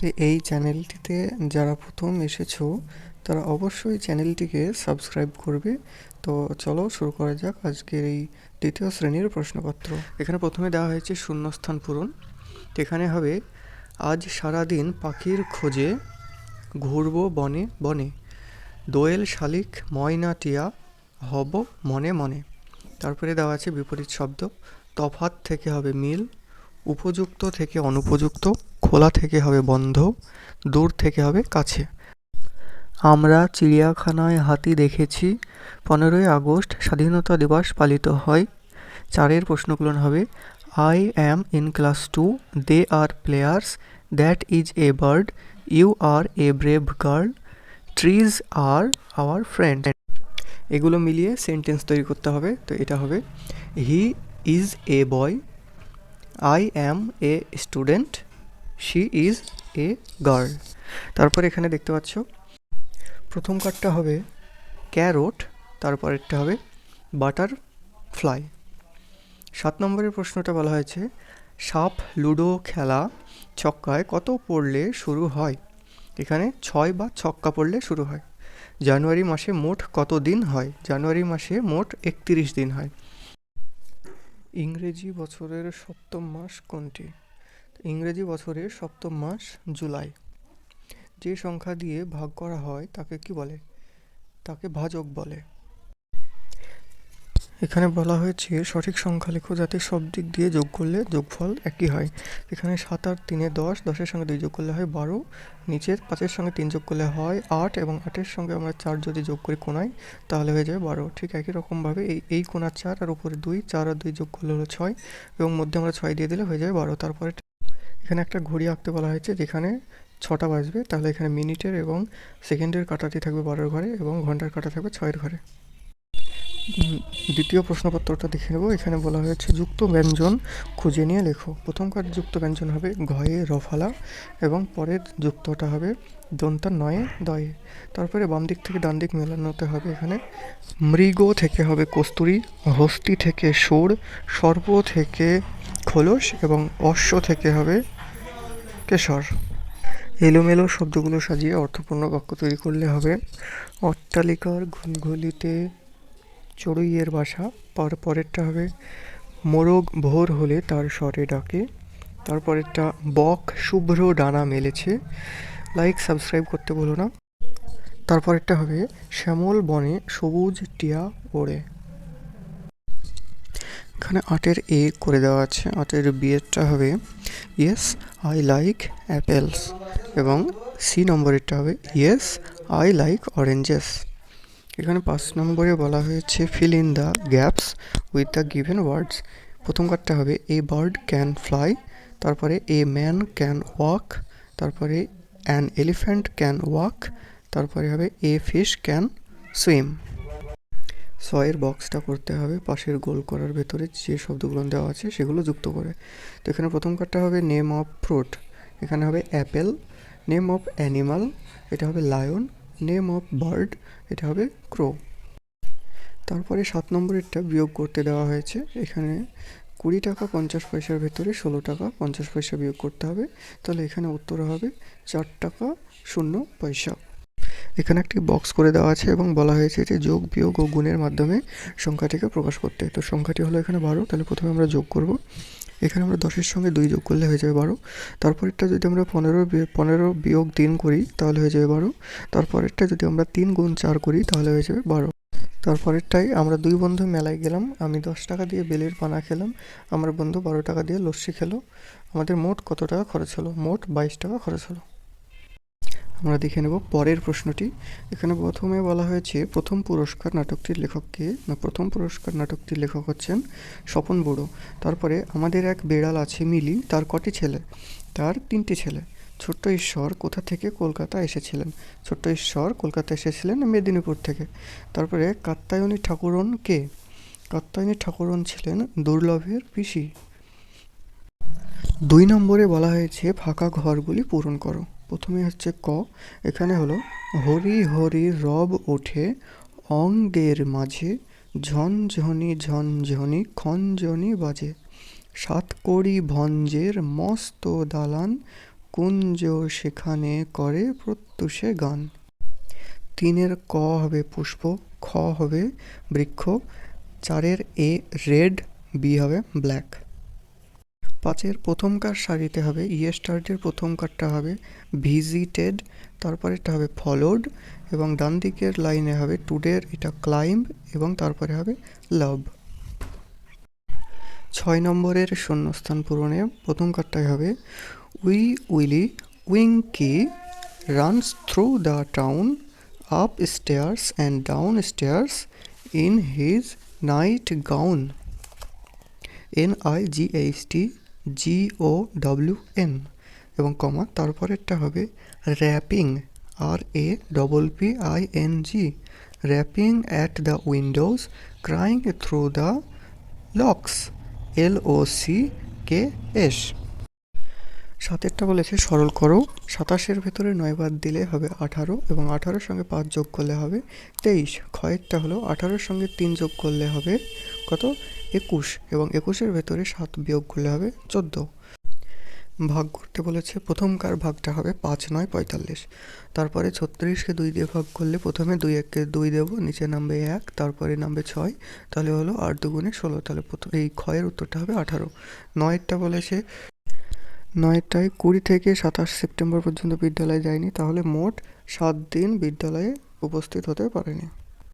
তো এই চ্যানেলটিতে যারা প্রথম এসেছো তারা অবশ্যই চ্যানেলটিকে সাবস্ক্রাইব করবে। তো চলো শুরু করা যাক আজকের এই দ্বিতীয় শ্রেণীর প্রশ্নপত্র। এখানে প্রথমে দেওয়া হয়েছে শূন্যস্থান পূরণ। তো এখানে হবে আজ সারাদিন পাখির খোঁজে ঘুরবো বনে বনে, দোয়েল শালিক ময়না টিয়া হব মনে মনে। তারপরে দেওয়া আছে বিপরীত শব্দ। তফাৎ থেকে হবে মিল, উপযুক্ত থেকে অনুপযুক্ত, খোলা থেকে হবে বন্ধ, দূর থেকে হবে কাছে। আমরা চিড়িয়াখানায় হাতি দেখেছি। 15ই আগস্ট স্বাধীনতা দিবস পালিত হয়। চারের প্রশ্নগুলো হবে I am in class 2, they are players, that is a bird, you are a brave girl, trees are our friend. এগুলো মিলিয়ে সেন্টেন্স তৈরি করতে হবে। তো এটা হবে he is a boy, I am a student, she is a girl. তারপর এখানে দেখতে পাচ্ছ প্রথম কার্ডটা হবে ক্যারট, তারপরেরটা হবে বাটারফ্লাই। 7 নম্বরের প্রশ্নটা বলা হয়েছে সাপ লুডো খেলা ছক্কায় কত পড়লে শুরু হয়। এখানে 6 বা ছক্কা পড়লে শুরু হয়। জানুয়ারি মাসে মোট কত দিন হয়। জানুয়ারি মাসে মোট 31 দিন হয়। ইংরেজি বছরের সপ্তম মাস কোনটি। ইংরেজি বছরের সপ্তম মাস জুলাই। যে সংখ্যা দিয়ে ভাগ করা হয় তাকে কি বলে, তাকে ভাজক বলে। এখানে বলা হয়েছে সঠিক সংখ্যা লেখো যাতে সব দিক দিয়ে যোগ করলে যোগফল একই হয়। এখানে 7 আর 3 10, 10-এর সঙ্গে 2 যোগ করলে হয় 12, নিচের 5-এর সঙ্গে 3 যোগ করলে হয় 8 এবং 8-এর সঙ্গে আমরা 4 যদি যোগ করি কোণায় তাহলে হয়ে যাবে 12। ঠিক একই রকমভাবে এই কোণা 4 আর উপরে 2, 4 আর 2 যোগ করলে হলো 6 এবং মধ্যে আমরা 6 দিয়ে দিলে হয়ে যাবে 12। তারপরে এখানে একটা ঘড়ি আঁকতে বলা হয়েছে যেখানে 6টা বাজবে, তাহলে এখানে মিনিটের এবং সেকেন্ডের কাঁটাটি থাকবে 12-এর ঘরে এবং ঘন্টার কাঁটা থাকবে 6-এর ঘরে। দ্বিতীয় প্রশ্নপত্রটা দেখে নেব। এখানে বলা হয়েছে যুক্ত ব্যঞ্জন খুঁজে নিয়ে লেখো। প্রথমকার যুক্ত ব্যঞ্জন হবে ঘয়ে রফালা এবং পরের যুক্তটা হবে দন্তা নয়ে দয়ে। তারপরে বাম দিক থেকে ডান দিক মেলানোতে হবে। এখানে মৃগ থেকে হবে কস্তুরী, হস্তি থেকে সুর, সর্প থেকে খোলস এবং অশ্ব থেকে হবে কেশর। এলোমেলো শব্দগুলো সাজিয়ে অর্থপূর্ণ বাক্য তৈরি করলে হবে অট্টালিকার ঘুলঘুলিতে চড়ুইয়ের বাসা। পরেরটা হবে মোরগ ভোর হলে তার স্বরে ডাকে। তারপরেরটা বক শুভ্র ডানা মেলেছে। লাইক সাবস্ক্রাইব করতে ভুলো না। তারপরেরটা হবে শ্যামল বনে সবুজ টিয়া ওড়ে। এখানে 8-এর এ করে দেওয়া আছে। 8-এর বিয়েরটা হবে ইয়েস আই লাইক অ্যাপেলস এবং সি নম্বরেরটা হবে ইয়েস আই লাইক অরেঞ্জেস। এখানে 5 নম্বরে বলা হয়েছে fill in the gaps with the given words. প্রথম কার্ডটা হবে এ বার্ড ক্যান ফ্লাই, তারপরে এ ম্যান ক্যান ওয়াক, তারপরে অ্যান এলিফ্যান্ট ক্যান ওয়াক, তারপরে হবে এ ফিশ ক্যান সুইম। 6-এর বক্সটা করতে হবে পাশের গোল করার ভেতরে যে শব্দগুলো দেওয়া আছে সেগুলো যুক্ত করে। তো এখানে প্রথম কার্ডটা হবে নেম অফ ফ্রুট, এখানে হবে অ্যাপেল। নেম অফ অ্যানিমাল, এটা হবে লায়ন। নেম অফ বার্ড, এটা হবে ক্রো। তারপরে 7 নম্বরেরটা বিয়োগ করতে দেওয়া হয়েছে। এখানে 20 টাকা 50 পয়সার ভেতরে 16 টাকা 50 পয়সা বিয়োগ করতে হবে, তাহলে এখানে উত্তর হবে 4 টাকা 0 পয়সা। এখানে একটি বক্স করে দেওয়া আছে এবং বলা হয়েছে যে যোগ বিয়োগ ও গুণের মাধ্যমে সংখ্যাটিকে প্রকাশ করতে। তো সংখ্যাটি হলো এখানে 12, তাহলে প্রথমে আমরা যোগ করব। এখানে আমরা 10-এর সঙ্গে 2 যোগ করলে হয়ে যাবে 12। তারপরেরটা যদি আমরা 15 বিয়োগ 3 করি তাহলে হয়ে যাবে 12। তারপরেরটা যদি আমরা 3 গুণ 4 করি তাহলে হয়ে যাবে 12। তারপরেরটাই আমরা 2 বন্ধু মেলায় গেলাম, আমি 10 টাকা দিয়ে বেলের পানা খেলাম, আমার বন্ধু 12 টাকা দিয়ে লস্যি খেলো, আমাদের মোট কত টাকা খরচ হলো। মোট 22 টাকা খরচ হলো। আমরা দেখে নেব পরের প্রশ্নটি। এখানে প্রথমে বলা হয়েছে প্রথম পুরস্কার নাটকটির লেখককে, না প্রথম পুরস্কার নাটকটির লেখক হচ্ছেন স্বপন বড়ো। তারপরে আমাদের এক বেড়াল আছে মিলি, তার কটি ছেলে। তার 3টি ছেলে। ছোট্ট ঈশ্বর কোথা থেকে কলকাতা এসেছিলেন। ছোট্ট ঈশ্বর কলকাতা এসেছিলেন মেদিনীপুর থেকে। তারপরে কাত্যায়নী ঠাকুরন কে। কাত্যায়নী ঠাকুরন ছিলেন দুর্লভের পিসি। 2 নম্বরে বলা হয়েছে ফাঁকা ঘরগুলি পূরণ করো। প্রথমে হচ্ছে ক, এখানে হলো হরি হরি রব ওঠে অঙ্গের মাঝে, ঝনঝনি ঝনঝনি খঞ্জনি বাজে, সাতকড়ি ভঞ্জের মস্ত দালান কুঞ্জ সেখানে করে প্রত্যুষে গান। 3-এর ক হবে পুষ্প, খ হবে বৃক্ষ, 4-এর এ রেড, বি হবে ব্ল্যাক। 5-এর প্রথমকার সারিতে হবে ইয়েস্টারডের প্রথমকারটা হবে ভিজিটেড, তারপরেরটা হবে ফলোড এবং ডান দিকের লাইনে হবে টুডের এটা ক্লাইম্ব এবং তারপরে হবে লাভ। 6 নম্বরের শূন্যস্থান পূরণে প্রথম কারটাই হবে we Willy উইঙ্কি runs through the town up stairs and down stairs in his night gown. NIGHTGOWN এবং কমা তারপরেরটা হবে wrapping RAPPING wrapping at the Windows crying through the locks LOCKS। 7-এরটা বলেছে সরল করো, 27-এর ভেতরে 9 বাদ দিলে হবে 18 এবং 18-এর সঙ্গে 5 যোগ করলে হবে 23। ক্ষয়েরটা হলো 18-এর সঙ্গে 3 যোগ করলে হবে কত 21 এবং 21-এর ভেতরে 7 বিয়োগ করলে হবে 14। ভাগ করতে বলেছে প্রথমকার ভাগটা হবে 5 9 45, তারপরে 36কে 2 দিয়ে ভাগ করলে প্রথমে 2 1কে 2 দেবো, নিচে নামবে 1, তারপরে নামবে 6, তাহলে হলো 8 2 16, তাহলে এই ক্ষয়ের উত্তরটা হবে 18। 9-এরটা বলেছে 9টায় 20 থেকে 27 সেপ্টেম্বর পর্যন্ত বিদ্যালয়ে যায়নি, তাহলে মোট 7 দিন বিদ্যালয়ে উপস্থিত হতে পারেনি।